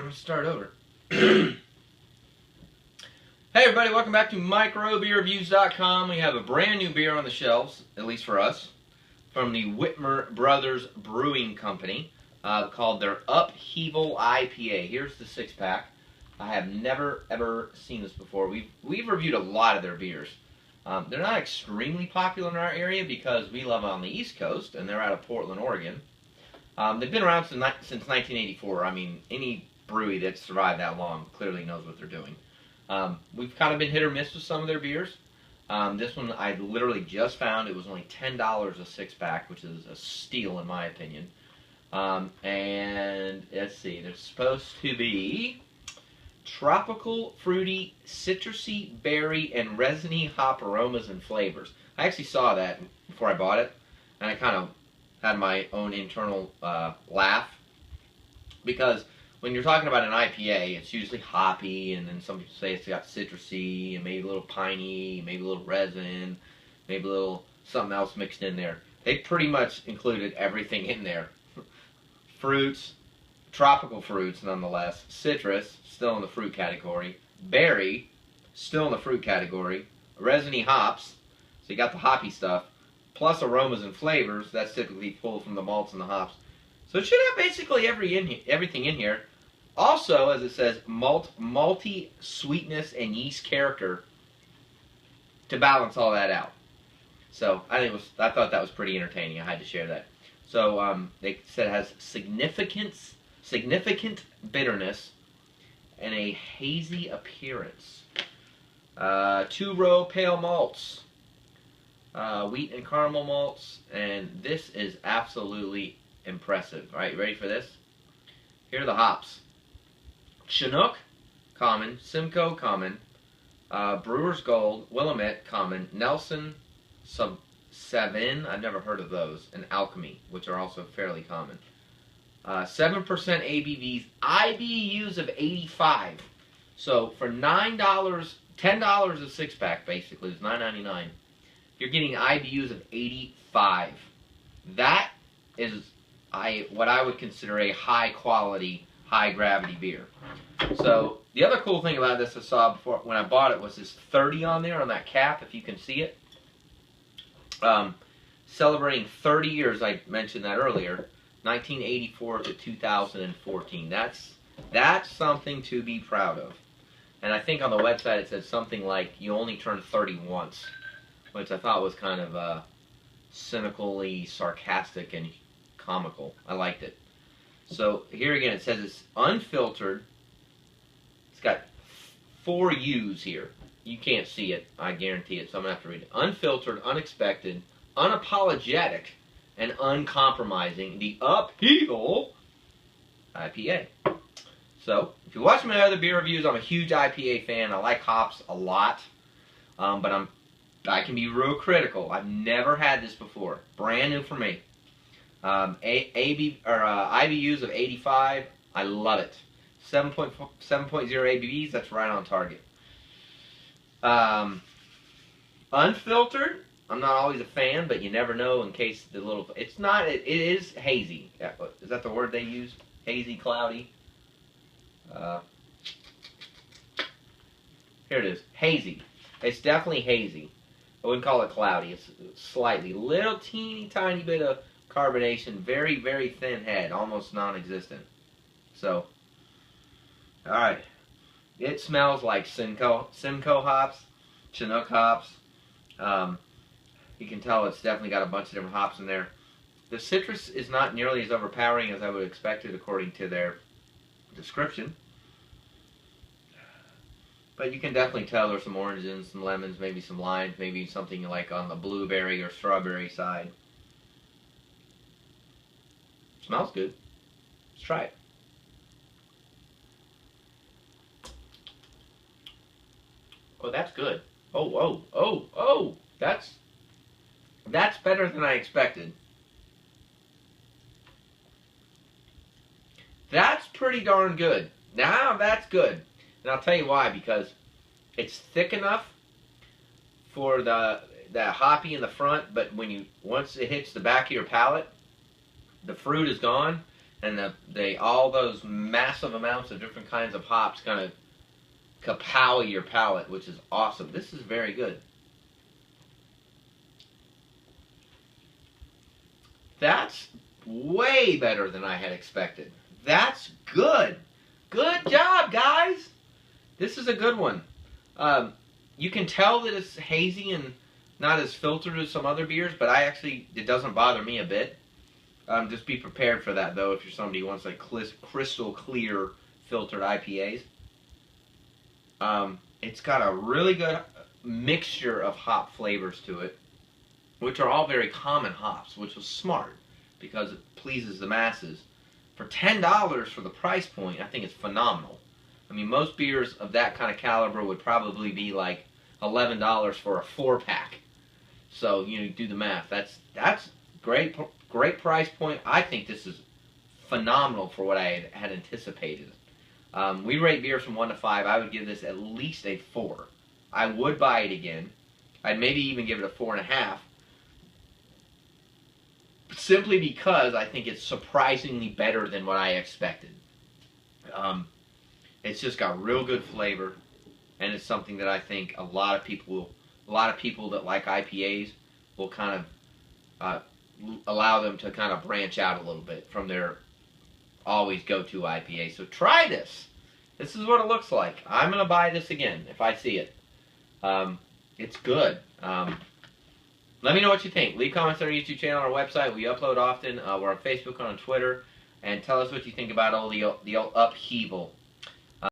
Let's start over. Hey everybody, welcome back to microbeerreviews.com. We have a brand new beer on the shelves, at least for us, from the Whitmer Brothers Brewing Company, called their Heaval IPA. Here's the 6-pack. I have never ever seen this before. We've reviewed a lot of their beers. They're not extremely popular in our area because we love them on the East Coast, and they're out of Portland, Oregon. They've been around since 1984. I mean, any brewery that's survived that long clearly knows what they're doing. We've kind of been hit or miss with some of their beers. This one I literally just found. It was only $10 a 6-pack, which is a steal in my opinion. And let's see, they're supposed to be tropical, fruity, citrusy, berry, and resiny hop aromas and flavors. I actually saw that before I bought it, and I kind of had my own internal laugh, because when you're talking about an IPA, it's usually hoppy, and then some people say it's got citrusy, and maybe a little piney, maybe a little resin, maybe a little something else mixed in there. They pretty much included everything in there. Fruits, tropical fruits nonetheless, citrus, still in the fruit category, berry, still in the fruit category, resiny hops, so you got the hoppy stuff, plus aromas and flavors, that's typically pulled from the malts and the hops. So it should have basically everything in here. Also, as it says, malty sweetness and yeast character to balance all that out. So I thought that was pretty entertaining. I had to share that. So they said it has significant bitterness and a hazy appearance. 2-row pale malts, wheat and caramel malts, and this is absolutely impressive. All right, you ready for this? Here are the hops. Chinook, common. Simcoe, common. Brewer's Gold, Willamette, common. Nelson, Sub-7, I've never heard of those. And Alchemy, which are also fairly common. 7% ABVs, IBUs of 85. So for $9, $10 a 6-pack basically, it's $9.99. You're getting IBUs of 85. That is what I would consider a high quality, high gravity beer. So the other cool thing about this I saw before when I bought it was this 30 on there on that cap, if you can see it. Celebrating 30 years, I mentioned that earlier, 1984 to 2014. That's something to be proud of. And I think on the website it says something like you only turn 30 once, which I thought was kind of cynically sarcastic and comical. I liked it. So here again it says it's unfiltered. It's got 4 U's here. You can't see it, I guarantee it, so I'm going to have to read it. Unfiltered, unexpected, unapologetic, and uncompromising. The Heaval IPA. So, if you watch my other beer reviews, I'm a huge IPA fan. I like hops a lot, but I can be real critical. I've never had this before. Brand new for me. IBUs of 85. I love it. 7.0 ABVs. That's right on target. Unfiltered. I'm not always a fan, but you never know in case the little. It's not. It is hazy. Is that the word they use? Hazy, cloudy. Here it is. Hazy. It's definitely hazy. I wouldn't call it cloudy. It's slightly, little teeny tiny bit of carbonation. Very, very thin head, almost non-existent. So, all right. It smells like Simcoe hops, Chinook hops. You can tell it's definitely got a bunch of different hops in there. The citrus is not nearly as overpowering as I would expect it according to their description. But you can definitely tell there's some oranges, some lemons, maybe some limes, maybe something like on the blueberry or strawberry side. Smells good. Let's try it. Oh, that's good. Oh. That's better than I expected. That's pretty darn good. Now that's good. And I'll tell you why, because it's thick enough for that hoppy in the front, but once it hits the back of your palate, the fruit is gone, and all those massive amounts of different kinds of hops kind of kapow your palate, which is awesome. This is very good. That's way better than I had expected. That's good. Good job, guys. This is a good one. You can tell that it's hazy and not as filtered as some other beers, but it doesn't bother me a bit. Just be prepared for that, though, if you're somebody who wants like crystal clear filtered IPAs. It's got a really good mixture of hop flavors to it, which are all very common hops, which was smart because it pleases the masses. For $10 for the price point, I think it's phenomenal. I mean, most beers of that kind of caliber would probably be like $11 for a 4-pack. So, do the math. That's great price point. I think this is phenomenal for what I had anticipated. We rate beers from 1 to 5. I would give this at least a 4. I would buy it again. I'd maybe even give it a 4.5. Simply because I think it's surprisingly better than what I expected. It's just got real good flavor, and it's something that I think a lot of people that like IPAs will kind of allow them to kind of branch out a little bit from their always go-to IPA. So try this. This is what it looks like. I'm going to buy this again if I see it. It's good. Let me know what you think. Leave comments on our YouTube channel, our website. We upload often. We're on Facebook and on Twitter. And tell us what you think about all the Heaval